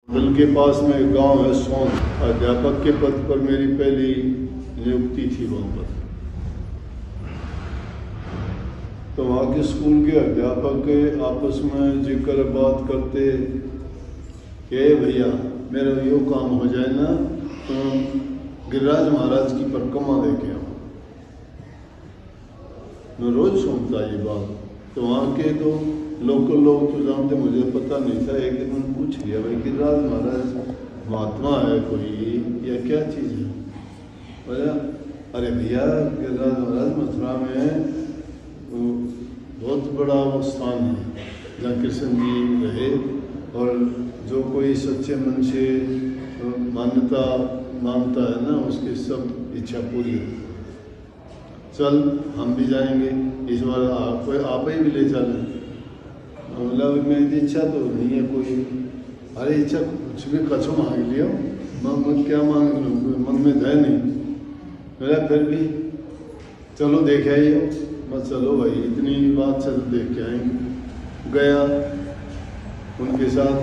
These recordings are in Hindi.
मंडल के पास में एक गांव है सोन, अध्यापक के पद पर मेरी पहली नियुक्ति थी वहाँ पर। तो वहाँ के स्कूल के अध्यापक के आपस में जिक्र बात करते कि भैया मेरा यो काम हो जाए ना तो गिरिराज महाराज की परिक्रमा लेके आओ। मैं रोज सुनता ये बात। तो वहाँ के तो लोकल लोग तो जानते, मुझे पता नहीं था। एक दिन मैंने पूछ लिया, भाई गिरिराज महाराज महात्मा है कोई या क्या चीज़ है? बोला अरे भैया गिरिराज महाराज मथुरा में बहुत बड़ा वो स्थान है जहाँ कृष्ण जी रहे, और जो कोई सच्चे मन से मान्यता मानता है ना उसकी सब इच्छा पूरी होती। चल हम भी जाएंगे इस बार, आप ही भी ले चलें। मतलब मेरी इच्छा तो नहीं है कोई। अरे इच्छा कुछ भी कछो मांग लियो, मैं क्या मांग लूँ, मन में है नहीं। मेरा फिर भी चलो देख आइए। मैं चलो भाई इतनी बात से तो देख के आएंगे। गया उनके साथ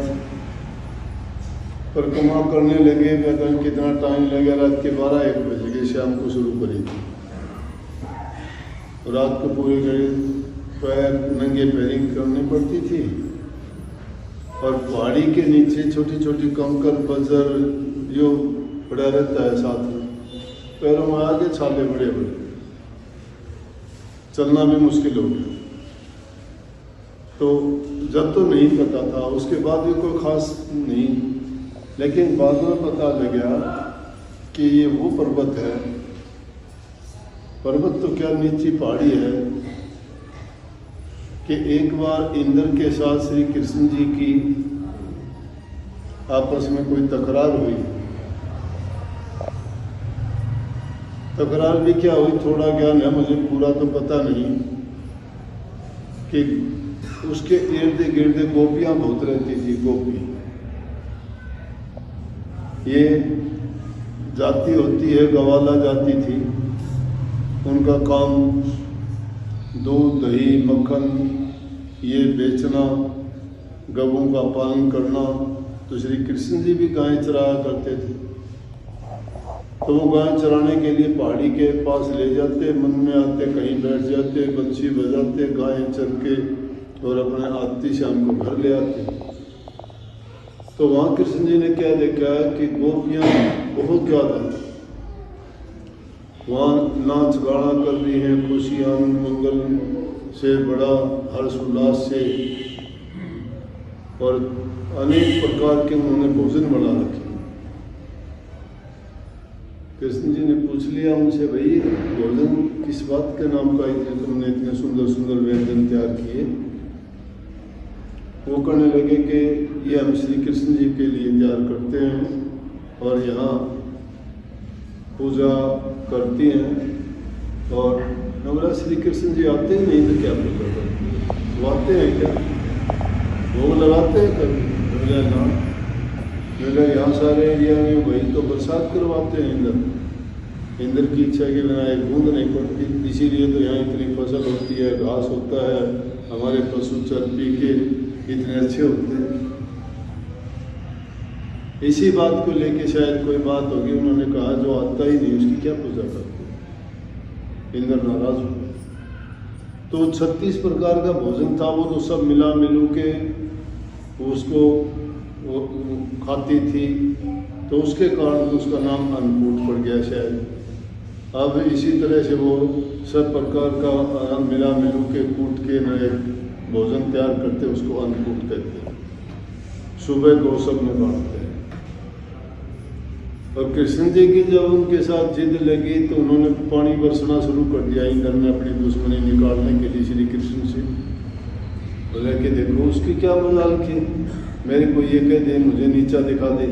परिक्रमा करने लगे। मैं कितना टाइम लगे, रात के 12-1 बजे के शाम को शुरू करी थी। रात को पूरे पैर नंगे पैरिंग करनी पड़ती थी, और पहाड़ी के नीचे छोटी छोटी कंकर बजर जो पड़ा रहता है साथ में, पैरों में आगे छाले बड़े बड़े, चलना भी मुश्किल हो गया। तो जब तो नहीं पता था, उसके बाद भी कोई खास नहीं, लेकिन बाद में पता लगा कि ये वो पर्वत है। पर्वत तो क्या नीची पहाड़ी है कि एक बार इंद्र के साथ श्री कृष्ण जी की आपस में कोई तकरार हुई। तकरार भी क्या हुई थोड़ा ज्ञान है मुझे, पूरा तो पता नहीं, कि उसके इर्द गिर्द गोपियां बहुत रहती थी। गोपी ये जाति होती है, गवाला जाति थी। उनका काम दूध दही मक्खन ये बेचना, गवों का पालन करना। तो श्री कृष्ण जी भी गाय चराया करते थे। तो वो गाय चराने के लिए पहाड़ी के पास ले जाते, मन में आते कहीं बैठ जाते, बंसी बजाते, गाय चर के और अपने आती शाम को घर ले आते। तो वहाँ कृष्ण जी ने क्या देखा कि गोपियाँ बहुत ज़्यादा वहाँ नाच गाना कर रही हैं, खुशी आनंद मंगल से, बड़ा हर्ष उल्लास से, और अनेक प्रकार के उन्होंने भोजन बना रखे। कृष्ण जी ने पूछ लिया उनसे, भाई भोजन किस बात के नाम का तुमने इतने सुंदर सुंदर व्यंजन तैयार किए? वो कहने लगे कि ये हम श्री कृष्ण जी के लिए तैयार करते हैं, और यहाँ पूजा करती हैं। और मैं बोला श्री कृष्ण जी आते ही नहीं तो क्या पूजा करते हैं? वो आते हैं क्या? भोग लगाते हैं कभी? बोला ना। बोला यहाँ सारे एरिया में वही तो बरसात करवाते हैं इंद्र की इच्छा के बिना एक बूंद नहीं पड़ती, इसीलिए तो यहाँ इतनी फसल होती है, घास होता है, हमारे पशु चर पी के इतने अच्छे होते हैं। इसी बात को लेके शायद कोई बात होगी, उन्होंने कहा जो आता ही नहीं उसकी क्या पूजा करते? इंद्र नाराज हो। तो 36 प्रकार का भोजन था, वो तो सब मिला मिलू के उसको वो खाती थी, तो उसके कारण उसका नाम अन्नकूट पड़ गया शायद। अब इसी तरह से वो सब प्रकार का मिला मिलू के कूट के नए भोजन तैयार करते, उसको अन्नकूट कहते हैं। सुबह को सब में बांटते हैं। और कृष्ण जी की जब उनके साथ जिद लगी तो उन्होंने पानी बरसना शुरू कर दिया इंद्र ने अपनी दुश्मनी निकालने के लिए श्री कृष्ण से। बोले कि देखो उसकी क्या मजाल की, मेरे को ये कह दे, मुझे नीचा दिखा दे।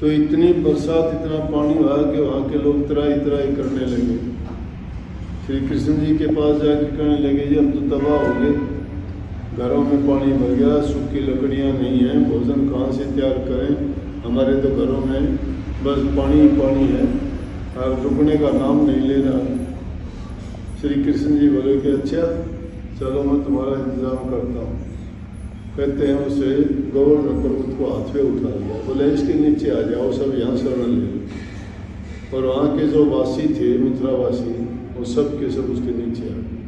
तो इतनी बरसात इतना पानी हुआ कि वहाँ के लोग त्राही त्राही करने लगे। श्री कृष्ण जी के पास जाकर कहने लगे जी हम तो तबाह हो गए, घरों में पानी भर गया, सूखी लकड़ियाँ नहीं हैं, भोजन कहाँ से तैयार करें? हमारे तो घरों में बस पानी ही पानी है, और रुकने का नाम नहीं ले रहा। श्री कृष्ण जी बोले कि अच्छा चलो मैं तुम्हारा इंतजाम करता हूँ। कहते हैं उसे गवर्नर पर्वत को हाथ में उठा लिया, बोले इसके नीचे आ जाओ, सब यहाँ शरण ले लो। और वहाँ के जो वासी थे, मथुरावासी, वो सब के सब उसके नीचे आ गए,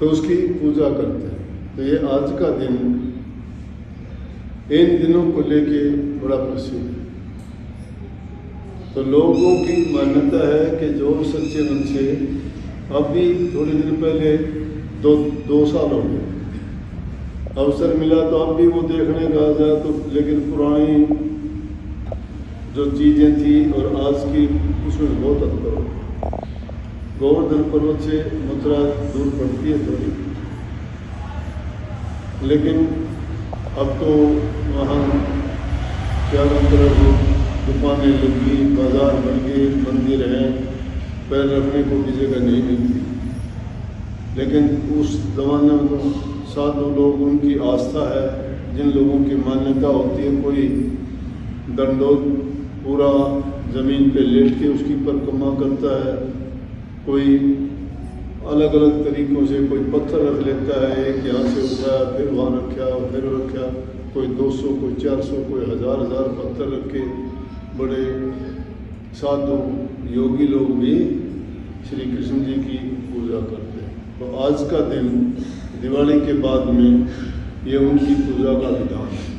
तो उसकी पूजा करते हैं। तो ये आज का दिन इन दिनों को लेके बड़ा प्रसिद्ध है। तो लोगों की मान्यता है कि जो सच्चे मन से, अभी थोड़े दिन पहले दो साल हो गए, अवसर मिला तो अब भी वो देखने का जाए तो, लेकिन पुरानी जो चीज़ें थी और आज की उसमें बहुत अंतर हो। गोवर्धन पर्वत से मथुरा दूर पड़ती है थोड़ी, लेकिन अब तो वहाँ चारों तरफ दुकानें लगी, बाजार बन गए, मंदिर हैं, पैर रखने को भी जगह नहीं मिलती। लेकिन उस ज़माने में तो साधु लोग, उनकी आस्था है, जिन लोगों की मान्यता होती है, कोई दंडोत पूरा ज़मीन पे लेट के उसकी परिक्रमा करता है, कोई अलग अलग तरीक़ों से, कोई पत्थर रख लेता है, एक यहाँ से उठाया फिर वहाँ रखा फिर रखा, कोई 200 कोई 400 कोई हज़ार पत्थर रखे। बड़े साधु योगी लोग भी श्री कृष्ण जी की पूजा करते हैं। तो आज का दिन दिवाली के बाद में ये उनकी पूजा का विधान है।